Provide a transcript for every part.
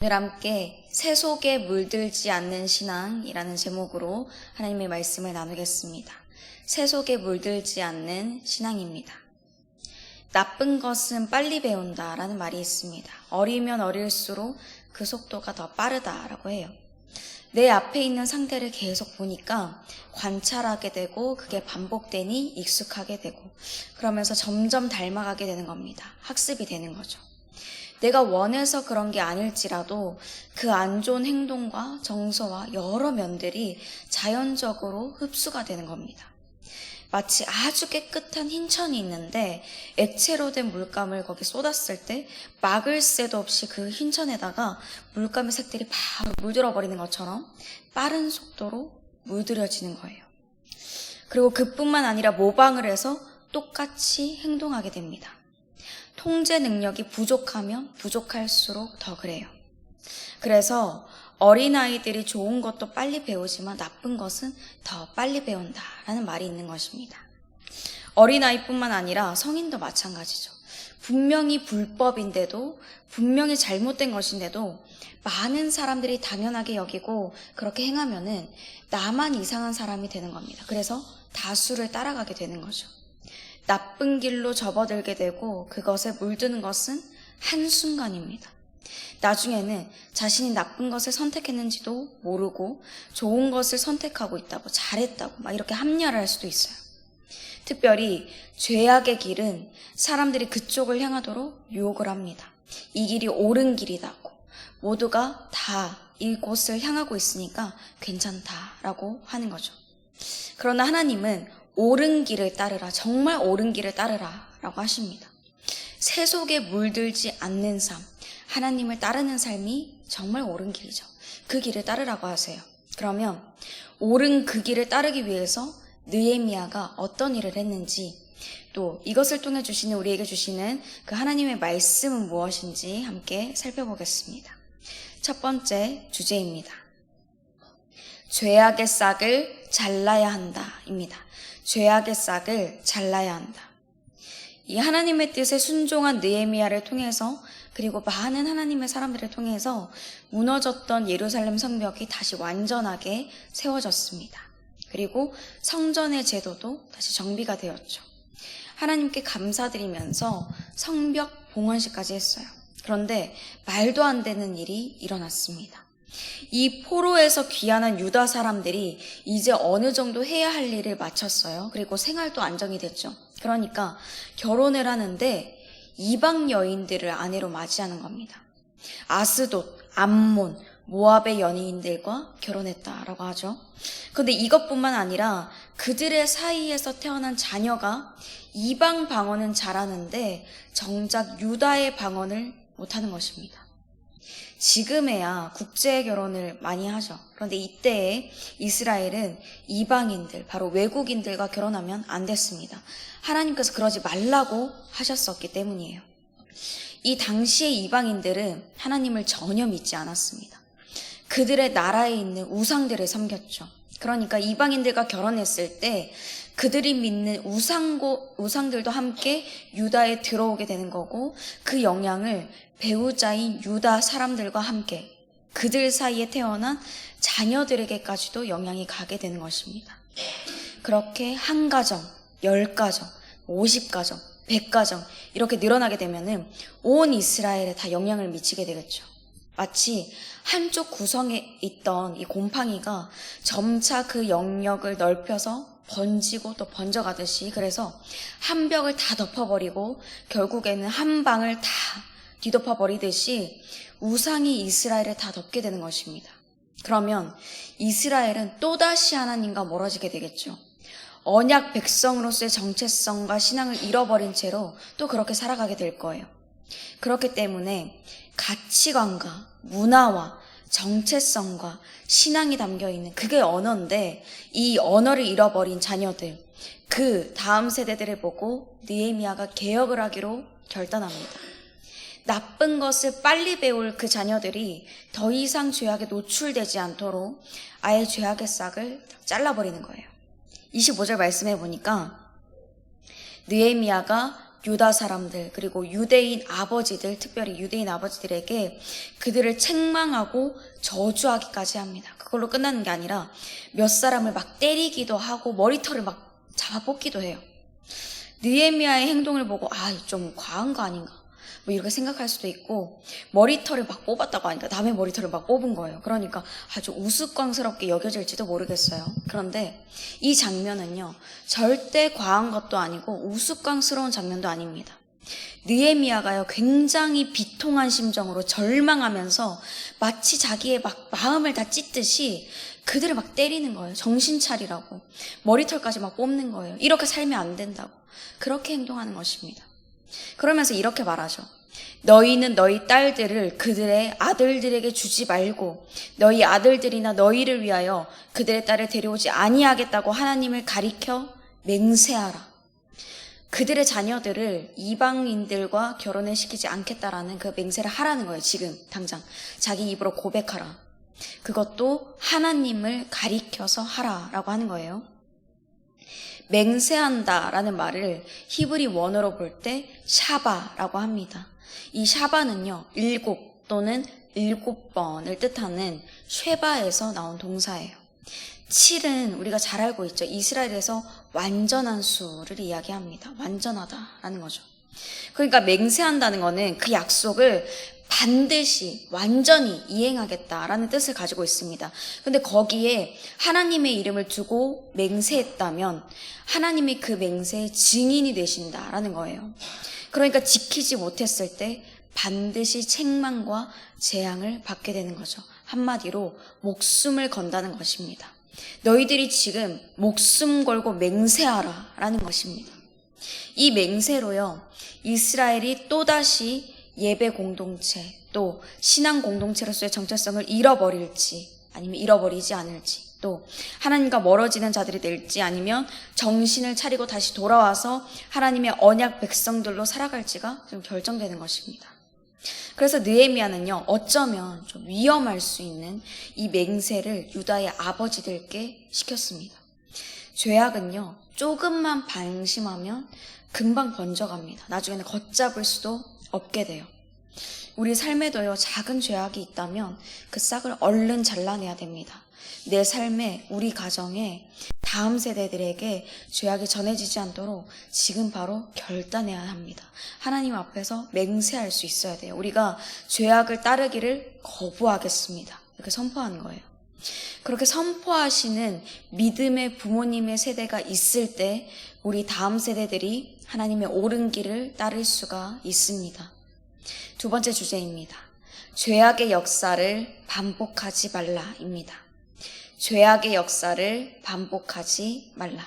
오늘 함께 새 속에 물들지 않는 신앙이라는 제목으로 하나님의 말씀을 나누겠습니다. 새 속에 물들지 않는 신앙입니다. 나쁜 것은 빨리 배운다라는 말이 있습니다. 어리면 어릴수록 그 속도가 더 빠르다라고 해요. 내 앞에 있는 상대를 계속 보니까 관찰하게 되고 그게 반복되니 익숙하게 되고 그러면서 점점 닮아가게 되는 겁니다. 학습이 되는 거죠. 내가 원해서 그런 게 아닐지라도 그 안 좋은 행동과 정서와 여러 면들이 자연적으로 흡수가 되는 겁니다. 마치 아주 깨끗한 흰천이 있는데 액체로 된 물감을 거기 쏟았을 때 막을 새도 없이 그 흰천에다가 물감의 색들이 바로 물들어 버리는 것처럼 빠른 속도로 물들여지는 거예요. 그리고 그뿐만 아니라 모방을 해서 똑같이 행동하게 됩니다. 통제 능력이 부족하면 부족할수록 더 그래요. 그래서 어린아이들이 좋은 것도 빨리 배우지만 나쁜 것은 더 빨리 배운다라는 말이 있는 것입니다. 어린아이뿐만 아니라 성인도 마찬가지죠. 분명히 불법인데도 분명히 잘못된 것인데도 많은 사람들이 당연하게 여기고 그렇게 행하면은 나만 이상한 사람이 되는 겁니다. 그래서 다수를 따라가게 되는 거죠. 나쁜 길로 접어들게 되고 그것에 물드는 것은 한순간입니다. 나중에는 자신이 나쁜 것을 선택했는지도 모르고 좋은 것을 선택하고 있다고 잘했다고 막 이렇게 합리화를 할 수도 있어요. 특별히 죄악의 길은 사람들이 그쪽을 향하도록 유혹을 합니다. 이 길이 옳은 길이다고 모두가 다 이곳을 향하고 있으니까 괜찮다라고 하는 거죠. 그러나 하나님은 옳은 길을 따르라, 정말 옳은 길을 따르라 라고 하십니다. 새 속에 물들지 않는 삶, 하나님을 따르는 삶이 정말 옳은 길이죠. 그 길을 따르라고 하세요. 그러면 옳은 그 길을 따르기 위해서 느헤미야가 어떤 일을 했는지, 또 이것을 통해 주시는 우리에게 주시는 그 하나님의 말씀은 무엇인지 함께 살펴보겠습니다. 첫 번째 주제입니다. 죄악의 싹을 잘라야 한다입니다. 죄악의 싹을 잘라야 한다. 이 하나님의 뜻에 순종한 느헤미야를 통해서 그리고 많은 하나님의 사람들을 통해서 무너졌던 예루살렘 성벽이 다시 완전하게 세워졌습니다. 그리고 성전의 제도도 다시 정비가 되었죠. 하나님께 감사드리면서 성벽 봉헌식까지 했어요. 그런데 말도 안 되는 일이 일어났습니다. 이 포로에서 귀환한 유다 사람들이 이제 어느 정도 해야 할 일을 마쳤어요. 그리고 생활도 안정이 됐죠. 그러니까 결혼을 하는데 이방 여인들을 아내로 맞이하는 겁니다. 아스돗, 암몬, 모압의 연인들과 결혼했다라고 하죠. 그런데 이것뿐만 아니라 그들의 사이에서 태어난 자녀가 이방 방언은 잘하는데 정작 유다의 방언을 못하는 것입니다. 지금에야 국제 결혼을 많이 하죠. 그런데 이때에 이스라엘은 이방인들, 바로 외국인들과 결혼하면 안 됐습니다. 하나님께서 그러지 말라고 하셨었기 때문이에요. 이 당시의 이방인들은 하나님을 전혀 믿지 않았습니다. 그들의 나라에 있는 우상들을 섬겼죠. 그러니까 이방인들과 결혼했을 때 그들이 믿는 우상들도 함께 유다에 들어오게 되는 거고 그 영향을 배우자인 유다 사람들과 함께 그들 사이에 태어난 자녀들에게까지도 영향이 가게 되는 것입니다. 그렇게 한 가정, 10가정, 50가정, 100가정 이렇게 늘어나게 되면은 온 이스라엘에 다 영향을 미치게 되겠죠. 마치 한쪽 구성에 있던 이 곰팡이가 점차 그 영역을 넓혀서 번지고 또 번져가듯이 그래서 한 벽을 다 덮어버리고 결국에는 한 방을 다 뒤덮어버리듯이 우상이 이스라엘을 다 덮게 되는 것입니다. 그러면 이스라엘은 또다시 하나님과 멀어지게 되겠죠. 언약 백성으로서의 정체성과 신앙을 잃어버린 채로 또 그렇게 살아가게 될 거예요. 그렇기 때문에 가치관과 문화와 정체성과 신앙이 담겨있는 그게 언어인데 이 언어를 잃어버린 자녀들, 그 다음 세대들을 보고 느헤미야가 개혁을 하기로 결단합니다. 나쁜 것을 빨리 배울 그 자녀들이 더 이상 죄악에 노출되지 않도록 아예 죄악의 싹을 잘라버리는 거예요. 25절 말씀해 보니까 느헤미야가 유다 사람들 그리고 유대인 아버지들, 특별히 유대인 아버지들에게 그들을 책망하고 저주하기까지 합니다. 그걸로 끝나는 게 아니라 몇 사람을 막 때리기도 하고 머리털을 막 잡아 뽑기도 해요. 느헤미야의 행동을 보고 좀 과한 거 아닌가 뭐 이렇게 생각할 수도 있고, 머리털을 막 뽑았다고 하니까 남의 머리털을 막 뽑은 거예요. 그러니까 아주 우스꽝스럽게 여겨질지도 모르겠어요. 그런데 이 장면은요, 절대 과한 것도 아니고 우스꽝스러운 장면도 아닙니다. 느헤미야가요, 굉장히 비통한 심정으로 절망하면서 마치 자기의 막 마음을 다 찢듯이 그들을 막 때리는 거예요. 정신 차리라고. 머리털까지 막 뽑는 거예요. 이렇게 살면 안 된다고. 그렇게 행동하는 것입니다. 그러면서 이렇게 말하죠. 너희는 너희 딸들을 그들의 아들들에게 주지 말고 너희 아들들이나 너희를 위하여 그들의 딸을 데려오지 아니하겠다고 하나님을 가리켜 맹세하라. 그들의 자녀들을 이방인들과 결혼을 시키지 않겠다라는 그 맹세를 하라는 거예요. 지금 당장 자기 입으로 고백하라. 그것도 하나님을 가리켜서 하라라고 하는 거예요. 맹세한다라는 말을 히브리 원어로 볼 때 샤바라고 합니다. 이 샤바는요, 7 또는 7번을 뜻하는 쉐바에서 나온 동사예요. 7은 우리가 잘 알고 있죠. 이스라엘에서 완전한 수를 이야기합니다. 완전하다라는 거죠. 그러니까 맹세한다는 거는 그 약속을 반드시 완전히 이행하겠다라는 뜻을 가지고 있습니다. 근데 거기에 하나님의 이름을 두고 맹세했다면 하나님이 그 맹세의 증인이 되신다라는 거예요. 그러니까 지키지 못했을 때 반드시 책망과 재앙을 받게 되는 거죠. 한마디로 목숨을 건다는 것입니다. 너희들이 지금 목숨 걸고 맹세하라 라는 것입니다. 이 맹세로요, 이스라엘이 또다시 예배 공동체 또 신앙 공동체로서의 정체성을 잃어버릴지 아니면 잃어버리지 않을지, 또 하나님과 멀어지는 자들이 될지 아니면 정신을 차리고 다시 돌아와서 하나님의 언약 백성들로 살아갈지가 좀 결정되는 것입니다. 그래서 느헤미야는요, 어쩌면 좀 위험할 수 있는 이 맹세를 유다의 아버지들께 시켰습니다. 죄악은요, 조금만 방심하면 금방 번져갑니다. 나중에는 걷잡을 수도 없게 돼요. 우리 삶에도요, 작은 죄악이 있다면 그 싹을 얼른 잘라내야 됩니다. 내 삶에, 우리 가정에, 다음 세대들에게 죄악이 전해지지 않도록 지금 바로 결단해야 합니다. 하나님 앞에서 맹세할 수 있어야 돼요. 우리가 죄악을 따르기를 거부하겠습니다. 이렇게 선포하는 거예요. 그렇게 선포하시는 믿음의 부모님의 세대가 있을 때 우리 다음 세대들이 하나님의 옳은 길을 따를 수가 있습니다. 두 번째 주제입니다. 죄악의 역사를 반복하지 말라입니다. 죄악의 역사를 반복하지 말라.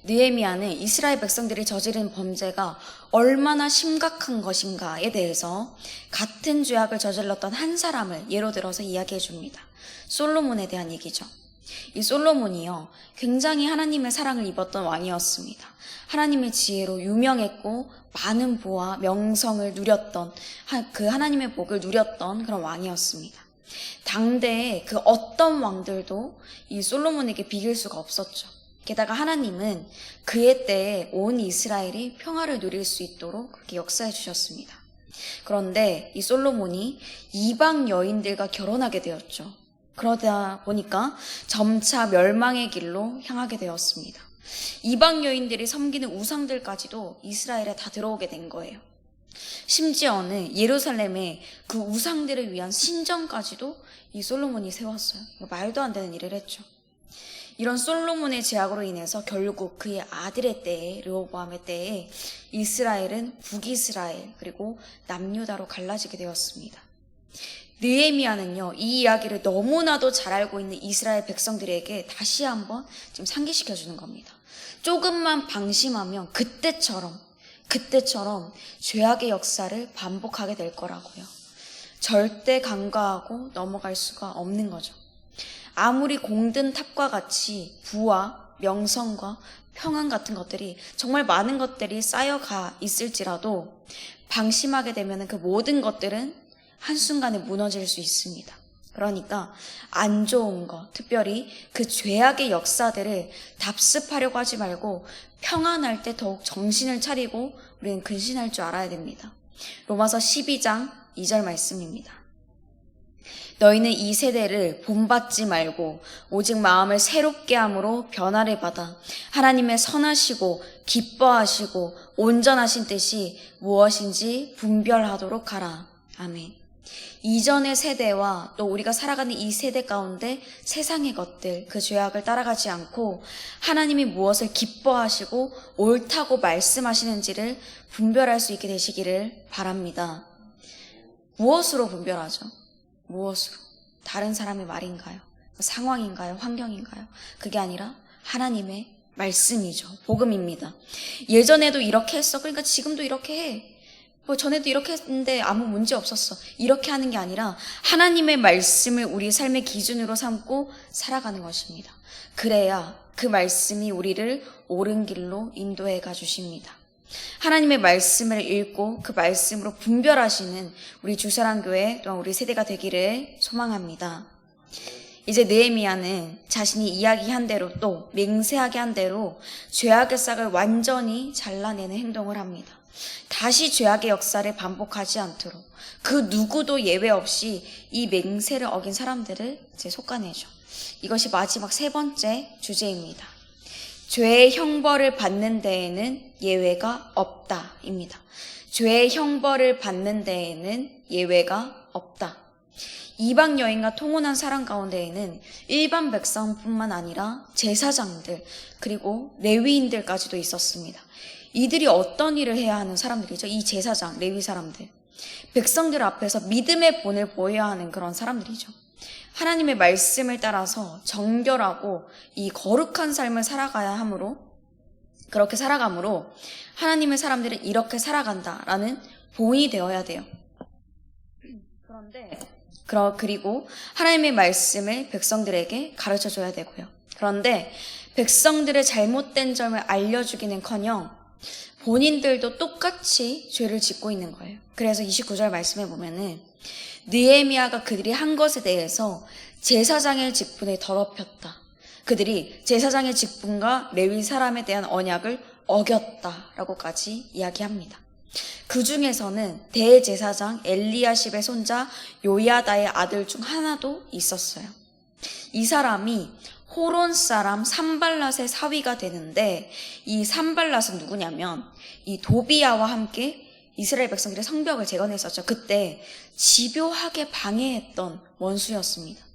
느헤미야는 이스라엘 백성들이 저지른 범죄가 얼마나 심각한 것인가에 대해서 같은 죄악을 저질렀던 한 사람을 예로 들어서 이야기해 줍니다. 솔로몬에 대한 얘기죠. 이 솔로몬이요, 굉장히 하나님의 사랑을 입었던 왕이었습니다. 하나님의 지혜로 유명했고 많은 부와 명성을 누렸던, 그 하나님의 복을 누렸던 그런 왕이었습니다. 당대의 그 어떤 왕들도 이 솔로몬에게 비길 수가 없었죠. 게다가 하나님은 그의 때에 온 이스라엘이 평화를 누릴 수 있도록 그렇게 역사해 주셨습니다. 그런데 이 솔로몬이 이방 여인들과 결혼하게 되었죠. 그러다 보니까 점차 멸망의 길로 향하게 되었습니다. 이방 여인들이 섬기는 우상들까지도 이스라엘에 다 들어오게 된 거예요. 심지어는 예루살렘에 그 우상들을 위한 신전까지도 이 솔로몬이 세웠어요. 말도 안 되는 일을 했죠. 이런 솔로몬의 죄악으로 인해서 결국 그의 아들의 때에, 르호보암의 때에 이스라엘은 북이스라엘 그리고 남유다로 갈라지게 되었습니다. 느헤미야는요, 이 이야기를 너무나도 잘 알고 있는 이스라엘 백성들에게 다시 한번 지금 상기시켜 주는 겁니다. 조금만 방심하면 그때처럼 죄악의 역사를 반복하게 될 거라고요. 절대 간과하고 넘어갈 수가 없는 거죠. 아무리 공든 탑과 같이 부와 명성과 평안 같은 것들이, 정말 많은 것들이 쌓여가 있을지라도 방심하게 되면 그 모든 것들은 한순간에 무너질 수 있습니다. 그러니까 안 좋은 것, 특별히 그 죄악의 역사들을 답습하려고 하지 말고 평안할 때 더욱 정신을 차리고 우리는 근신할 줄 알아야 됩니다. 로마서 12장 2절 말씀입니다. 너희는 이 세대를 본받지 말고 오직 마음을 새롭게 함으로 변화를 받아 하나님의 선하시고 기뻐하시고 온전하신 뜻이 무엇인지 분별하도록 하라. 아멘. 이전의 세대와 또 우리가 살아가는 이 세대 가운데 세상의 것들, 그 죄악을 따라가지 않고 하나님이 무엇을 기뻐하시고 옳다고 말씀하시는지를 분별할 수 있게 되시기를 바랍니다. 무엇으로 분별하죠? 무엇으로? 다른 사람의 말인가요? 상황인가요? 환경인가요? 그게 아니라 하나님의 말씀이죠. 복음입니다. 예전에도 이렇게 했어. 그러니까 지금도 이렇게 해. 전에도 이렇게 했는데 아무 문제 없었어. 이렇게 하는 게 아니라 하나님의 말씀을 우리 삶의 기준으로 삼고 살아가는 것입니다. 그래야 그 말씀이 우리를 옳은 길로 인도해 가 주십니다. 하나님의 말씀을 읽고 그 말씀으로 분별하시는 우리 주사랑교회 또한 우리 세대가 되기를 소망합니다. 이제 느헤미야는 자신이 이야기한 대로 또 맹세하게 한 대로 죄악의 싹을 완전히 잘라내는 행동을 합니다. 다시 죄악의 역사를 반복하지 않도록 그 누구도 예외 없이 이 맹세를 어긴 사람들을 이제 솎아내죠. 이것이 마지막 세 번째 주제입니다. 죄의 형벌을 받는 데에는 예외가 없다입니다. 죄의 형벌을 받는 데에는 예외가 없다. 이방 여인과 통혼한 사람 가운데에는 일반 백성뿐만 아니라 제사장들 그리고 레위인들까지도 있었습니다. 이들이 어떤 일을 해야 하는 사람들이죠? 이 제사장, 레위 사람들. 백성들 앞에서 믿음의 본을 보여야 하는 그런 사람들이죠. 하나님의 말씀을 따라서 정결하고 이 거룩한 삶을 살아가야 하므로 그렇게 살아가므로 하나님의 사람들은 이렇게 살아간다라는 본이 되어야 돼요. 그리고 하나님의 말씀을 백성들에게 가르쳐줘야 되고요. 그런데 백성들의 잘못된 점을 알려주기는커녕 본인들도 똑같이 죄를 짓고 있는 거예요. 그래서 29절 말씀에 보면은 느헤미야가 그들이 한 것에 대해서 제사장의 직분을 더럽혔다. 그들이 제사장의 직분과 레위 사람에 대한 언약을 어겼다라고까지 이야기합니다. 그 중에서는 대제사장 엘리야십의 손자 요야다의 아들 중 하나도 있었어요. 이 사람이 호론 사람 산발랏의 사위가 되는데 이 산발랏은 누구냐면 이 도비야와 함께 이스라엘 백성들의 성벽을 재건했었죠. 그때 집요하게 방해했던 원수였습니다.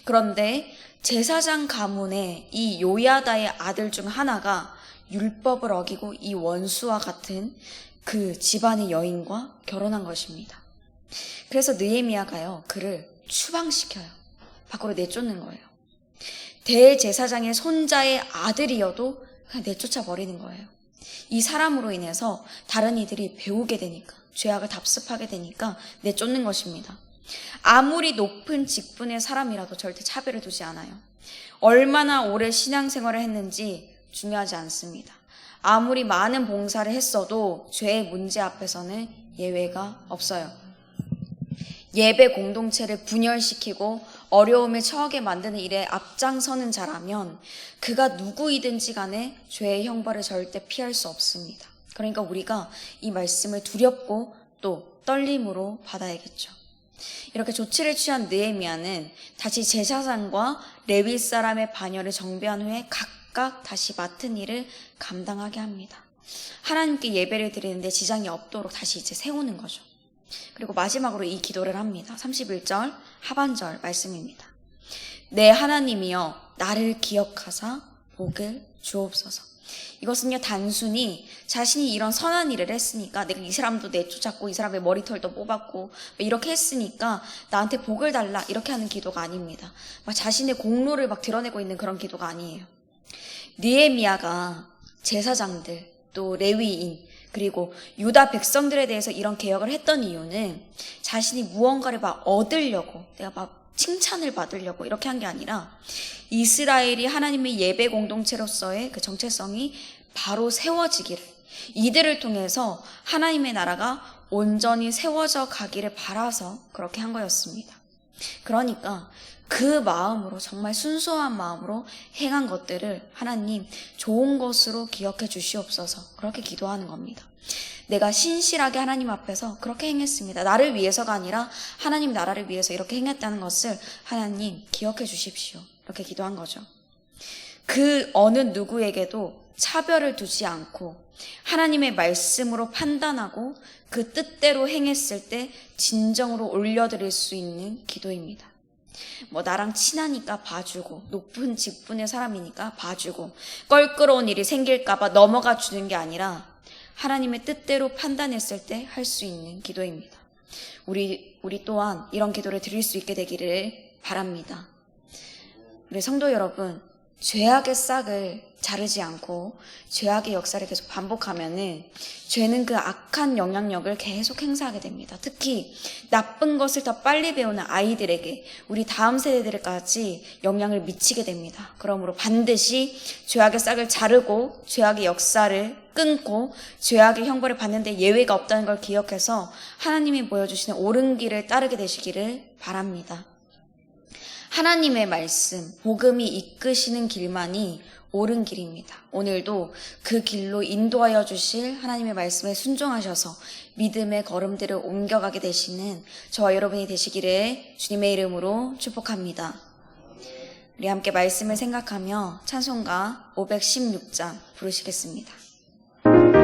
그런데 제사장 가문의 이 요야다의 아들 중 하나가 율법을 어기고 이 원수와 같은 그 집안의 여인과 결혼한 것입니다. 그래서 느헤미야가요, 그를 추방시켜요. 밖으로 내쫓는 거예요. 대제사장의 손자의 아들이어도 그냥 내쫓아 버리는 거예요. 이 사람으로 인해서 다른 이들이 배우게 되니까, 죄악을 답습하게 되니까 내쫓는 것입니다. 아무리 높은 직분의 사람이라도 절대 차별을 두지 않아요. 얼마나 오래 신앙생활을 했는지 중요하지 않습니다. 아무리 많은 봉사를 했어도 죄의 문제 앞에서는 예외가 없어요. 예배 공동체를 분열시키고 어려움에 처하게 만드는 일에 앞장서는 자라면 그가 누구이든지 간에 죄의 형벌을 절대 피할 수 없습니다. 그러니까 우리가 이 말씀을 두렵고 또 떨림으로 받아야겠죠. 이렇게 조치를 취한 느헤미야는 다시 제사장과 레위 사람의 반열을 정비한 후에 각각 다시 맡은 일을 감당하게 합니다. 하나님께 예배를 드리는데 지장이 없도록 다시 이제 세우는 거죠. 그리고 마지막으로 이 기도를 합니다. 31절 하반절 말씀입니다. 내 하나님이여 나를 기억하사 복을 주옵소서. 이것은요, 단순히 자신이 이런 선한 일을 했으니까, 내가 이 사람도 내쫓았고 이 사람의 머리털도 뽑았고 이렇게 했으니까 나한테 복을 달라, 이렇게 하는 기도가 아닙니다. 막 자신의 공로를 막 드러내고 있는 그런 기도가 아니에요. 느헤미야가 제사장들 또 레위인 그리고 유다 백성들에 대해서 이런 개혁을 했던 이유는 자신이 무언가를 막 얻으려고, 내가 막 칭찬을 받으려고 이렇게 한 게 아니라 이스라엘이 하나님의 예배 공동체로서의 그 정체성이 바로 세워지기를, 이들을 통해서 하나님의 나라가 온전히 세워져 가기를 바라서 그렇게 한 거였습니다. 그러니까 그 마음으로, 정말 순수한 마음으로 행한 것들을 하나님 좋은 것으로 기억해 주시옵소서, 그렇게 기도하는 겁니다. 내가 신실하게 하나님 앞에서 그렇게 행했습니다. 나를 위해서가 아니라 하나님 나라를 위해서 이렇게 행했다는 것을 하나님 기억해 주십시오, 이렇게 기도한 거죠. 그 어느 누구에게도 차별을 두지 않고 하나님의 말씀으로 판단하고 그 뜻대로 행했을 때 진정으로 올려드릴 수 있는 기도입니다. 나랑 친하니까 봐주고, 높은 직분의 사람이니까 봐주고, 껄끄러운 일이 생길까봐 넘어가 주는 게 아니라 하나님의 뜻대로 판단했을 때 할 수 있는 기도입니다. 우리 또한 이런 기도를 드릴 수 있게 되기를 바랍니다. 우리 성도 여러분, 죄악의 싹을 자르지 않고 죄악의 역사를 계속 반복하면은 죄는 그 악한 영향력을 계속 행사하게 됩니다. 특히 나쁜 것을 더 빨리 배우는 아이들에게, 우리 다음 세대들까지 영향을 미치게 됩니다. 그러므로 반드시 죄악의 싹을 자르고 죄악의 역사를 끊고 죄악의 형벌을 받는데 예외가 없다는 걸 기억해서 하나님이 보여주시는 옳은 길을 따르게 되시기를 바랍니다. 하나님의 말씀, 복음이 이끄시는 길만이 옳은 길입니다. 오늘도 그 길로 인도하여 주실 하나님의 말씀에 순종하셔서 믿음의 걸음들을 옮겨가게 되시는 저와 여러분이 되시기를 주님의 이름으로 축복합니다. 우리 함께 말씀을 생각하며 찬송가 516장 부르시겠습니다. 길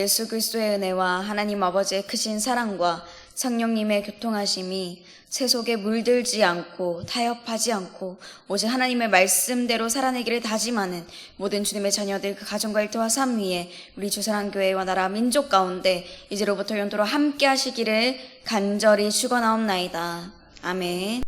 예수 그리스도의 은혜와 하나님 아버지의 크신 사랑과 성령님의 교통하심이 세속에 물들지 않고 타협하지 않고 오직 하나님의 말씀대로 살아내기를 다짐하는 모든 주님의 자녀들 그 가정과 일터와 삶 위에 우리 주사랑교회와 나라 민족 가운데 이제로부터 영원토록 함께 하시기를 간절히 축원하옵나이다. 아멘.